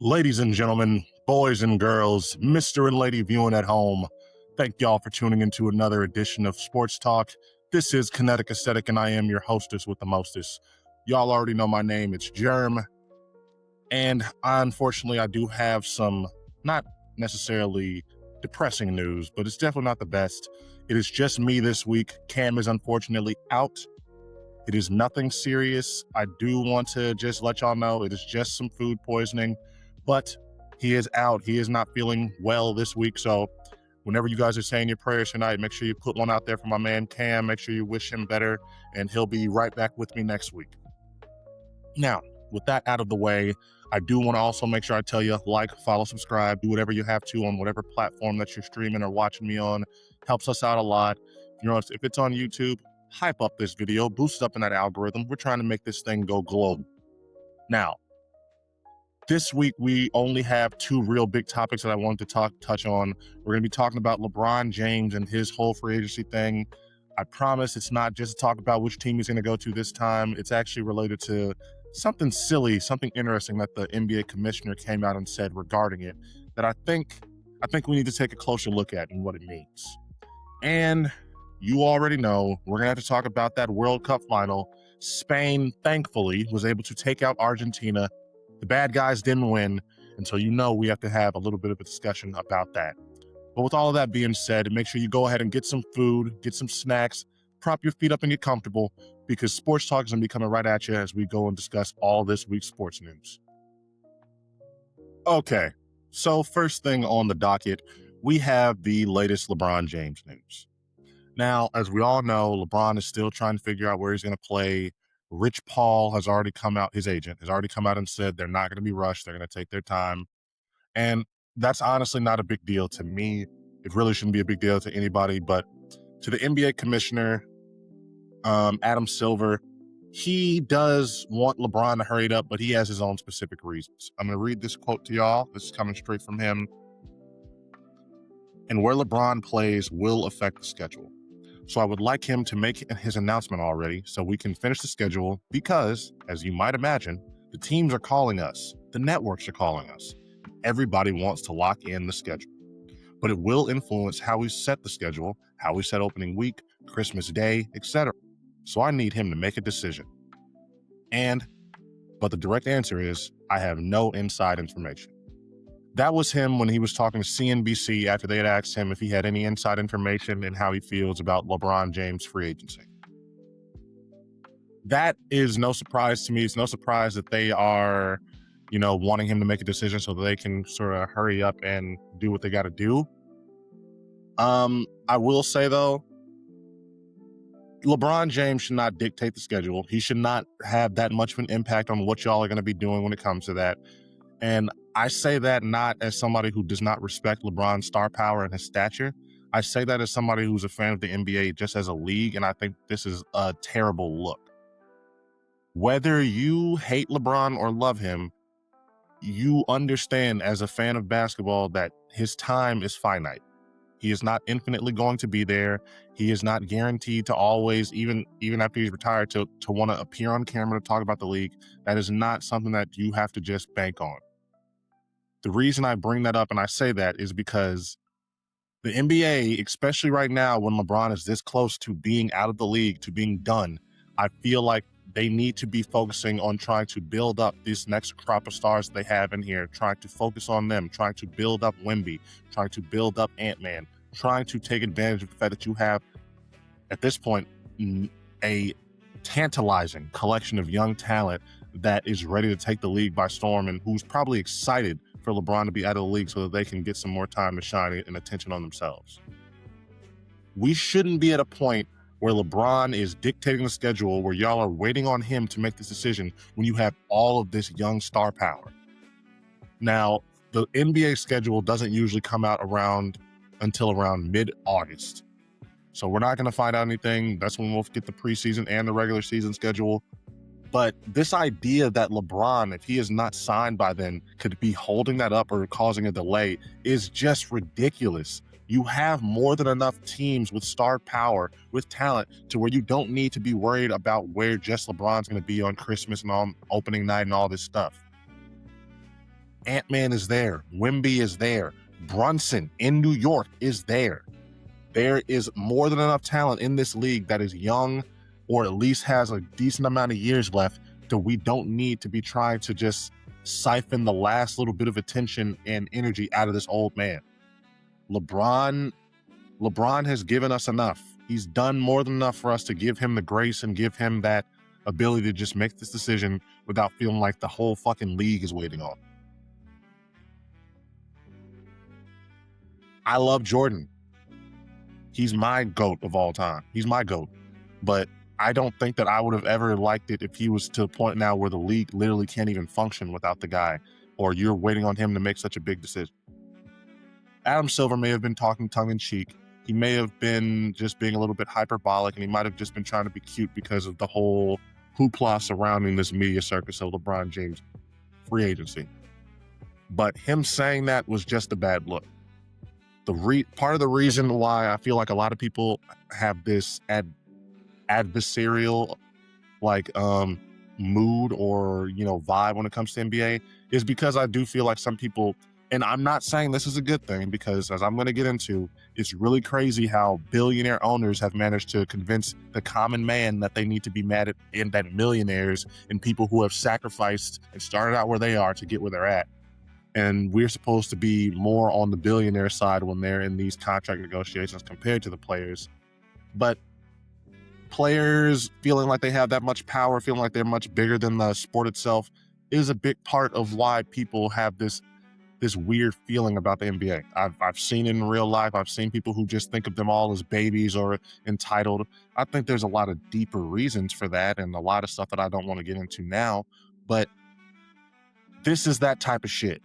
Ladies and gentlemen, boys and girls, Mr. and Lady viewing at home, thank y'all for tuning into another edition of Sports Talk. This is Kinetic Aesthetic, and I am your hostess with the mostest. Y'all already know my name, it's Germ, and unfortunately I do have some not necessarily depressing news, but it's definitely not the best. It is just me this week. Cam is unfortunately out. It is nothing serious. I do want to just let y'all know it is just some food poisoning, but he is out. He is not feeling well this week. So whenever you guys are saying your prayers tonight, make sure you put one out there for my man Cam. Make sure you wish him better, and he'll be right back with me next week. Now, with that out of the way, I do want to also make sure I tell you, like, follow, subscribe, do whatever you have to on whatever platform that you're streaming or watching me on. Helps us out a lot. If it's on YouTube, hype up this video, boost it up in that algorithm. We're trying to make this thing go global. Now, this week we only have two real big topics that I wanted to touch on. We're going to be talking about LeBron James and his whole free agency thing. I promise it's not just to talk about which team he's going to go to this time. It's actually related to something silly, something interesting that the NBA commissioner came out and said regarding it that I think we need to take a closer look at and what it means. And you already know we're going to have to talk about that World Cup final. Spain, thankfully, was able to take out Argentina. The bad guys didn't win, and so we have to have a little bit of a discussion about that. But with all of that being said, make sure you go ahead and get some food, get some snacks, prop your feet up and get comfortable, because Sports Talk is going to be coming right at you as we go and discuss all this week's sports news. Okay, so first thing on the docket, we have the latest LeBron James news. Now, as we all know, LeBron is still trying to figure out where he's going to play. Rich Paul has already come out, his agent has already come out and said they're not going to be rushed. They're going to take their time. And that's honestly not a big deal to me. It really shouldn't be a big deal to anybody, but to the NBA commissioner, Adam Silver, he does want LeBron to hurry it up, but he has his own specific reasons. I'm going to read this quote to y'all. This is coming straight from him. And where LeBron plays will affect the schedule. So I would like him to make his announcement already so we can finish the schedule because, as you might imagine, the teams are calling us, the networks are calling us. Everybody wants to lock in the schedule. But it will influence how we set the schedule, how we set opening week, Christmas Day, etc. So I need him to make a decision. But the direct answer is, I have no inside information. That was him when he was talking to CNBC after they had asked him if he had any inside information and how he feels about LeBron James' free agency. That is no surprise to me. It's no surprise that they are, wanting him to make a decision so that they can sort of hurry up and do what they got to do. I will say, though, LeBron James should not dictate the schedule. He should not have that much of an impact on what y'all are going to be doing when it comes to that. And I say that not as somebody who does not respect LeBron's star power and his stature. I say that as somebody who's a fan of the NBA just as a league, and I think this is a terrible look. Whether you hate LeBron or love him, you understand as a fan of basketball that his time is finite. He is not infinitely going to be there. He is not guaranteed to always, even after he's retired, to want to appear on camera to talk about the league. That is not something that you have to just bank on. The reason I bring that up and I say that is because the NBA, especially right now when LeBron is this close to being out of the league, to being done, I feel like they need to be focusing on trying to build up this next crop of stars they have in here, trying to focus on them, trying to build up Wemby, trying to build up Ant-Man, trying to take advantage of the fact that you have, at this point, a tantalizing collection of young talent that is ready to take the league by storm and who's probably excited for LeBron to be out of the league so that they can get some more time to shine and attention on themselves. We shouldn't be at a point where LeBron is dictating the schedule, where y'all are waiting on him to make this decision when you have all of this young star power. Now, the NBA schedule doesn't usually come out until around mid-August. So we're not going to find out anything. That's when we'll get the preseason and the regular season schedule. But this idea that LeBron, if he is not signed by then, could be holding that up or causing a delay is just ridiculous. You have more than enough teams with star power, with talent, to where you don't need to be worried about where just LeBron's going to be on Christmas and on opening night and all this stuff. Ant-Man is there. Wemby is there. Brunson in New York is there. There is more than enough talent in this league that is young or at least has a decent amount of years left that we don't need to be trying to just siphon the last little bit of attention and energy out of this old man. LeBron has given us enough. He's done more than enough for us to give him the grace and give him that ability to just make this decision without feeling like the whole fucking league is waiting on. I love Jordan. He's my GOAT of all time. He's my GOAT. But I don't think that I would have ever liked it if he was to a point now where the league literally can't even function without the guy, or you're waiting on him to make such a big decision. Adam Silver may have been talking tongue-in-cheek. He may have been just being a little bit hyperbolic, and he might have just been trying to be cute because of the whole hoopla surrounding this media circus of LeBron James' free agency. But him saying that was just a bad look. Part of the reason why I feel like a lot of people have this adversarial mood or vibe when it comes to NBA is because I do feel like some people, and I'm not saying this is a good thing, because as I'm going to get into, it's really crazy how billionaire owners have managed to convince the common man that they need to be mad at, and that millionaires and people who have sacrificed and started out where they are to get where they're at. And we're supposed to be more on the billionaire side when they're in these contract negotiations compared to the players. But players feeling like they have that much power, feeling like they're much bigger than the sport itself, is a big part of why people have this weird feeling about the NBA. I've seen it in real life. I've seen people who just think of them all as babies or entitled. I think there's a lot of deeper reasons for that and a lot of stuff that I don't want to get into now. But this is that type of shit,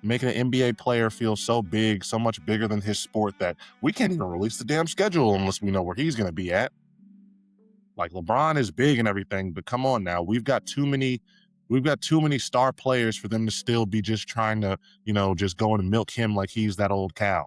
making an NBA player feel so big, so much bigger than his sport that we can't even release the damn schedule unless we know where he's going to be at. Like, LeBron is big and everything, but come on now, we've got too many star players for them to still be just trying to, just going to milk him like he's that old cow.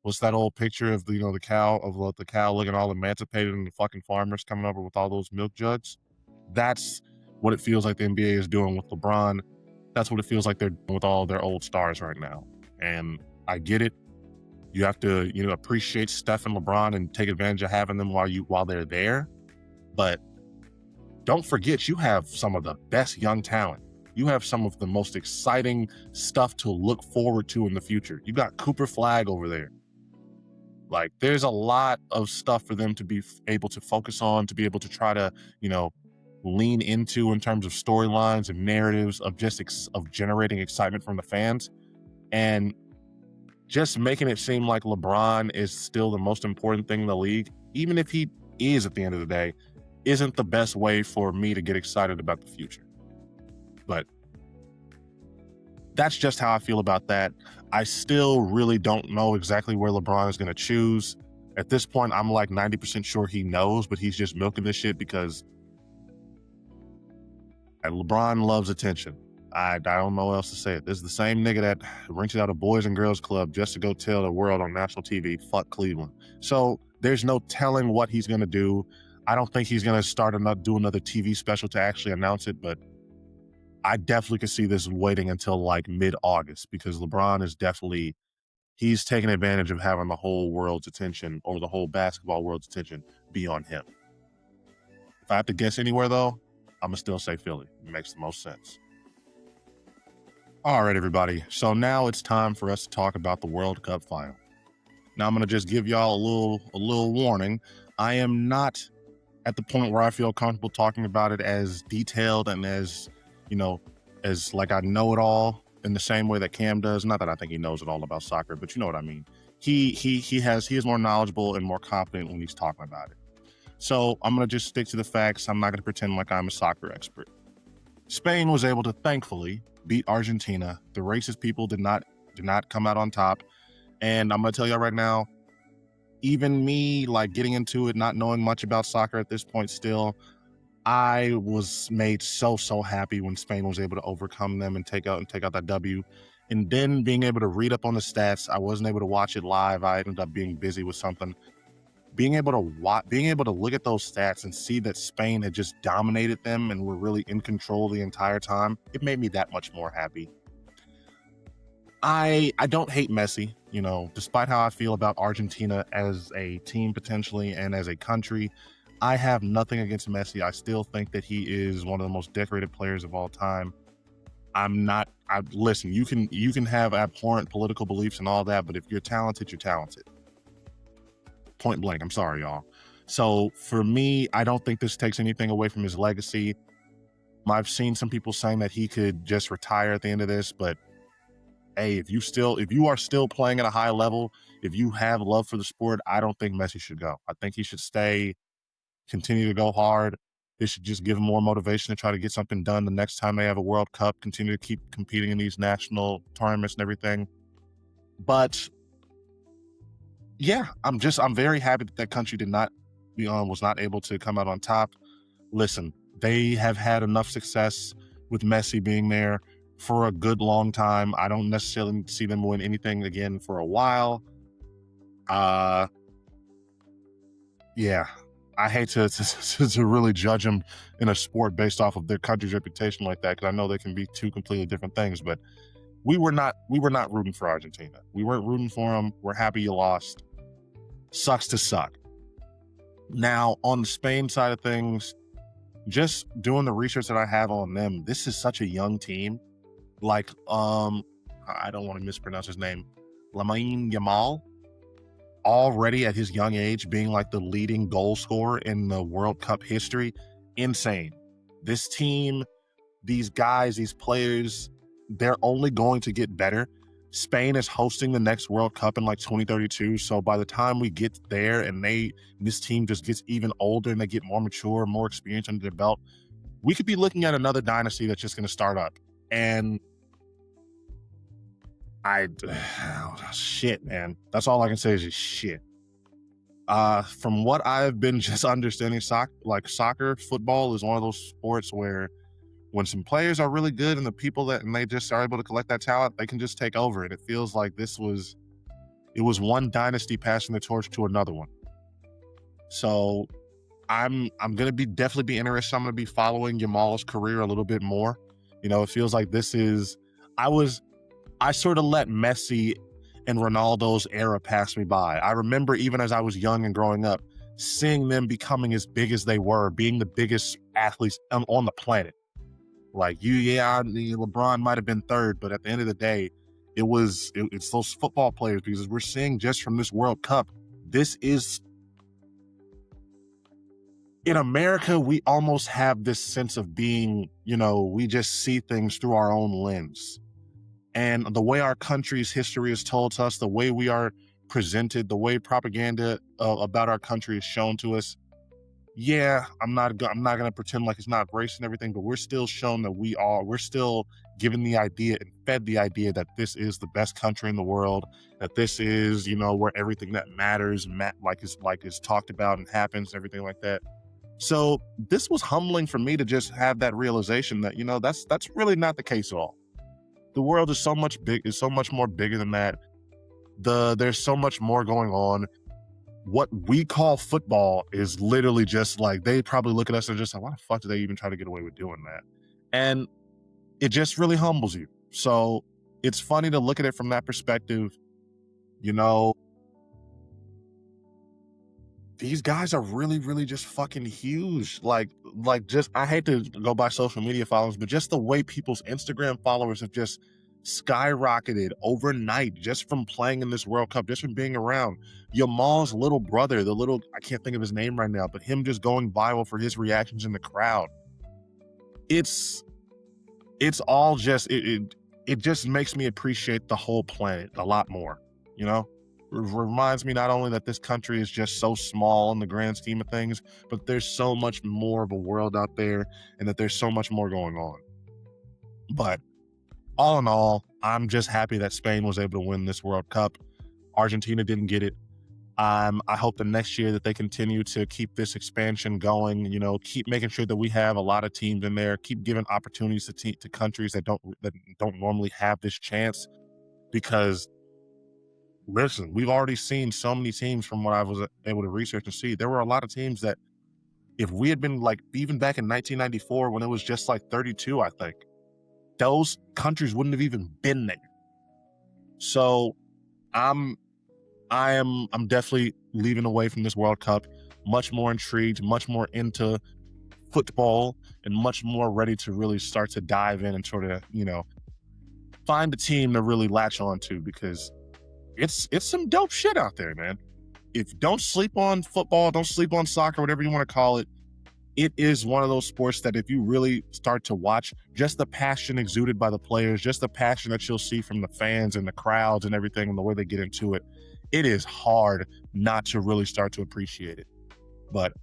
What's that old picture of the cow looking all emancipated and the fucking farmers coming over with all those milk jugs? That's what it feels like the NBA is doing with LeBron. That's what it feels like they're doing with all their old stars right now. And I get it. You have to, appreciate Steph and LeBron and take advantage of having them while they're there. But don't forget, you have some of the best young talent. You have some of the most exciting stuff to look forward to in the future. You got Cooper Flag over there. Like, there's a lot of stuff for them to be able to focus on, to be able to try to, lean into in terms of storylines and narratives of generating excitement from the fans. And just making it seem like LeBron is still the most important thing in the league, even if he is at the end of the day, isn't the best way for me to get excited about the future. But that's just how I feel about that. I still really don't know exactly where LeBron is going to choose. At this point, I'm like 90% sure he knows, but he's just milking this shit because LeBron loves attention. I don't know what else to say. This is the same nigga that rented out a Boys and Girls Club just to go tell the world on national TV, fuck Cleveland. So there's no telling what he's going to do. I don't think he's going to do another TV special to actually announce it, but I definitely could see this waiting until like mid-August, because LeBron is he's taking advantage of having the whole world's attention, or the whole basketball world's attention, be on him. If I have to guess anywhere though, I'm going to still say Philly. It makes the most sense. All right, everybody. So now it's time for us to talk about the World Cup final. Now I'm going to just give y'all a little warning. I am not at the point where I feel comfortable talking about it as detailed and as like I know it all in the same way that Cam does. Not that I think he knows it all about soccer, but you know what I mean. He is more knowledgeable and more confident when he's talking about it. So I'm going to just stick to the facts. I'm not going to pretend like I'm a soccer expert. Spain was able to thankfully beat Argentina. The racist people did not come out on top. And I'm going to tell y'all right now, even me, like, getting into it, not knowing much about soccer at this point still, I was made so happy when Spain was able to overcome them and take out that W. And then being able to read up on the stats, I wasn't able to watch it live. I ended up being busy with something. Being able to look at those stats and see that Spain had just dominated them and were really in control the entire time, it made me that much more happy. I don't hate Messi, you know, despite how I feel about Argentina as a team potentially and as a country. I have nothing against Messi. I still think that he is one of the most decorated players of all time. Listen, you can have abhorrent political beliefs and all that, but if you're talented, you're talented. Point blank. I'm sorry, y'all. So for me, I don't think this takes anything away from his legacy. I've seen some people saying that he could just retire at the end of this, but hey, if you are still playing at a high level, if you have love for the sport, I don't think Messi should go. I think he should stay, continue to go hard. It should just give him more motivation to try to get something done the next time they have a World Cup, continue to keep competing in these national tournaments and everything. But yeah, I'm very happy that country was not able to come out on top. Listen, they have had enough success with Messi being there for a good long time. I don't necessarily see them win anything again for a while. Yeah, I hate to really judge them in a sport based off of their country's reputation like that, because I know they can be two completely different things. But we were not rooting for Argentina. We weren't rooting for them. We're happy you lost. Sucks to suck. Now, on the Spain side of things, just doing the research that I have on them, this is such a young team. Like, I don't want to mispronounce his name, Lamine Yamal, already at his young age being like the leading goal scorer in the World Cup history. Insane. This team, these guys, these players, they're only going to get better. Spain is hosting the next World Cup in like 2032. So by the time we get there and this team just gets even older and they get more mature, more experience under their belt, we could be looking at another dynasty that's just going to start up. And shit, man. That's all I can say is just shit. From what I've been just understanding, soccer, football is one of those sports where when some players are really good and they just are able to collect that talent, they can just take over. And it feels like it was one dynasty passing the torch to another one. So I'm gonna definitely be interested. I'm gonna be following Yamal's career a little bit more. You know, it feels like I sort of let Messi and Ronaldo's era pass me by. I remember even as I was young and growing up, seeing them becoming as big as they were, being the biggest athletes on the planet. Like LeBron might have been third, but at the end of the day, it's those football players, because we're seeing just from this World Cup, in America, we almost have this sense of being, we just see things through our own lens. And the way our country's history is told to us, the way we are presented, the way propaganda about our country is shown to us, yeah, I'm not going to pretend like it's not racist and everything, but we're still shown that we're still given the idea and fed the idea that this is the best country in the world, that this is, where everything that matters, is talked about and happens, everything like that. So this was humbling for me to just have that realization that, that's really not the case at all. The world is so much more bigger than that. There's so much more going on. What we call football is literally just like, they probably look at us and just like, why the fuck do they even try to get away with doing that? And it just really humbles you. So it's funny to look at it from that perspective. These guys are really, really just fucking huge. I hate to go by social media followers, but just the way people's Instagram followers have just skyrocketed overnight just from playing in this World Cup, just from being around. Yamal's little brother, I can't think of his name right now, but him just going viral for his reactions in the crowd. It's all just, it just makes me appreciate the whole planet a lot more, reminds me not only that this country is just so small in the grand scheme of things, but there's so much more of a world out there and that there's so much more going on. But all in all, I'm just happy that Spain was able to win this World Cup. Argentina didn't get it. I hope the next year that they continue to keep this expansion going, keep making sure that we have a lot of teams in there, keep giving opportunities to countries that don't normally have this chance. Because listen, we've already seen so many teams from what I was able to research and see. There were a lot of teams that if we had been even back in 1994 when it was just 32, I think, those countries wouldn't have even been there. So I'm I'm definitely leaving away from this World Cup much more intrigued, much more into football, and much more ready to really start to dive in and sort of, find a team to really latch on to, because it's some dope shit out there, man. If don't sleep on football, don't sleep on soccer, whatever you want to call it. It is one of those sports that if you really start to watch, just the passion exuded by the players, just the passion that you'll see from the fans and the crowds and everything and the way they get into it, it is hard not to really start to appreciate it. But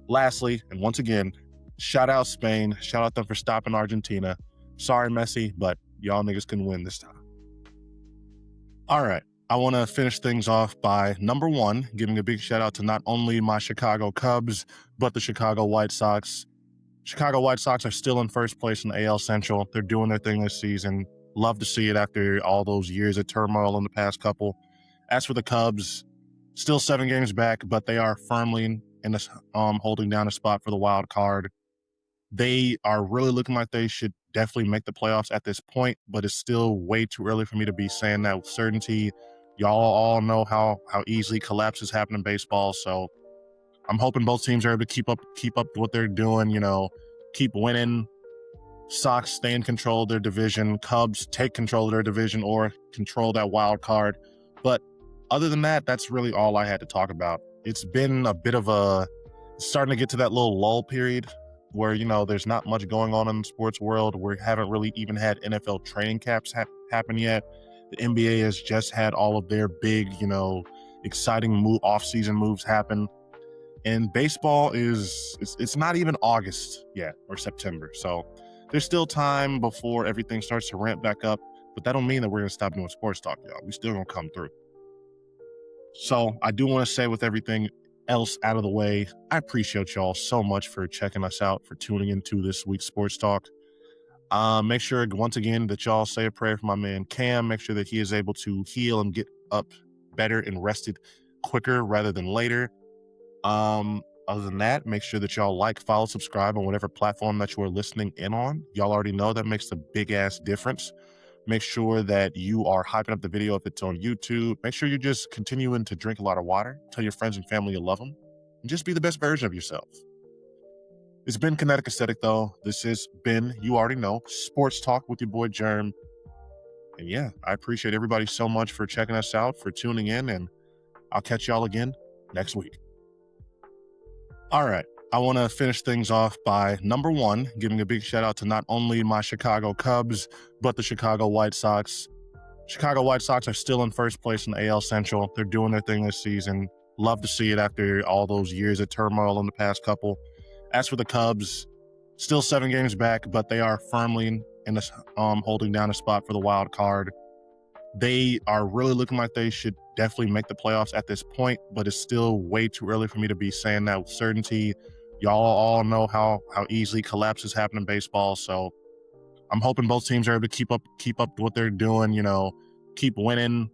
lastly, and once again, shout out Spain, shout out them for stopping Argentina. Sorry, Messi, but y'all niggas can win this time. All right. I want to finish things off by, number one, giving a big shout out to not only my Chicago Cubs, but the Chicago White Sox. Chicago White Sox are still in first place in the AL Central. They're doing their thing this season. Love to see it after all those years of turmoil in the past couple. As for the Cubs, still 7 games back, but they are firmly in this, holding down a spot for the wild card. They are really looking like they should definitely make the playoffs at this point, but it's still way too early for me to be saying that with certainty. Y'all all know how easily collapses happen in baseball, so I'm hoping both teams are able to keep up what they're doing, keep winning. Sox stay in control of their division, Cubs take control of their division or control that wild card. But other than that, that's really all I had to talk about. It's been a bit of starting to get to that little lull period where, there's not much going on in the sports world. We haven't really even had NFL training camps happen yet. The NBA has just had all of their big, exciting off-season moves happen. And baseball it's not even August yet or September. So there's still time before everything starts to ramp back up. But that don't mean that we're going to stop doing sports talk, y'all. We still going to come through. So I do want to say, with everything else out of the way, I appreciate y'all so much for checking us out, for tuning into this week's sports talk. Make sure, once again, that y'all say a prayer for my man Cam. Make sure that he is able to heal and get up better and rested quicker rather than later. Other than that, make sure that y'all like, follow, subscribe on whatever platform that you are listening in on. Y'all already know that makes a big ass difference. Make sure that you are hyping up the video if it's on YouTube. Make sure you're just continuing to drink a lot of water. Tell your friends and family you love them. And just be the best version of yourself. It's been Kinetic Aesthetic, though. This has been, you already know, Sports Talk with your boy Germ. And yeah, I appreciate everybody so much for checking us out, for tuning in, and I'll catch y'all again next week. All right. I want to finish things off by, number one, giving a big shout out to not only my Chicago Cubs, but the Chicago White Sox. Chicago White Sox are still in first place in the AL Central. They're doing their thing this season. Love to see it after all those years of turmoil in the past couple. As for the Cubs, still 7 games back, but they are firmly in this, holding down a spot for the wild card. They are really looking like they should definitely make the playoffs at this point, but it's still way too early for me to be saying that with certainty. Y'all all know how easily collapses happen in baseball, so I'm hoping both teams are able to keep up what they're doing, keep winning.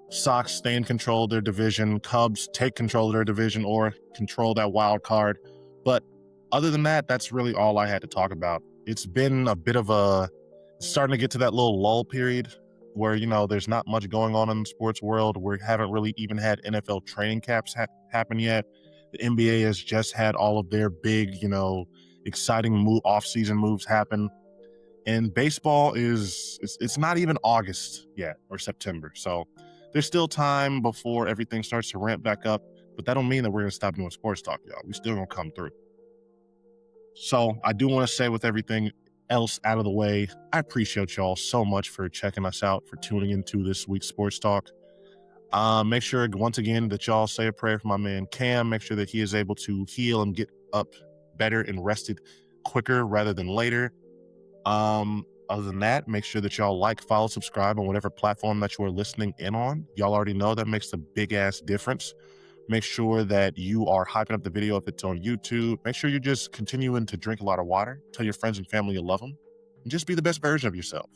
Sox stay in control of their division, Cubs take control of their division or control that wild card. But other than that, that's really all I had to talk about. It's been a bit of starting to get to that little lull period where, there's not much going on in the sports world. We haven't really even had NFL training camps happen yet. The NBA has just had all of their big, exciting off-season moves happen. And baseball it's not even August yet or September. So there's still time before everything starts to ramp back up. But that don't mean that we're going to stop doing sports talk, y'all. We still going to come through. So I do want to say, with everything else out of the way, I appreciate y'all so much for checking us out, for tuning into this week's sports talk. Make sure, once again, that y'all say a prayer for my man Cam. Make sure that he is able to heal and get up better and rested quicker rather than later. Other than that, make sure that y'all like, follow, subscribe on whatever platform that you are listening in on. Y'all already know that makes a big ass difference. Make sure that you are hyping up the video if it's on YouTube. Make sure you're just continuing to drink a lot of water. Tell your friends and family you love them. And just be the best version of yourself.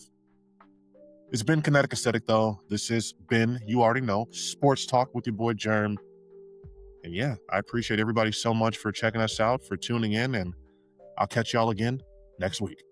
It's been Kinetic Aesthetic, though. This has been, you already know, Sports Talk with your boy Germ. And yeah, I appreciate everybody so much for checking us out, for tuning in, and I'll catch y'all again next week.